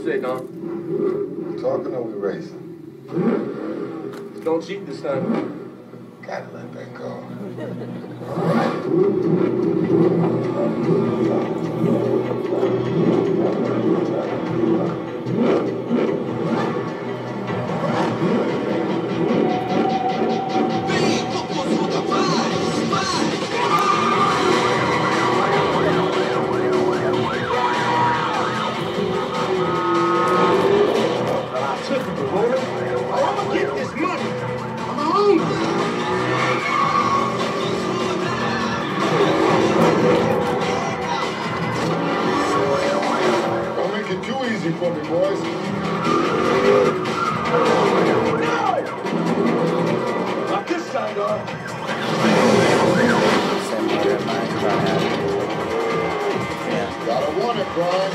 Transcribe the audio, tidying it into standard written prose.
say, Don? We talking or we racing? Don't cheat this time. Gotta let that go. Easy for me, boys. Not this time, dog. Gotta want it, Brian.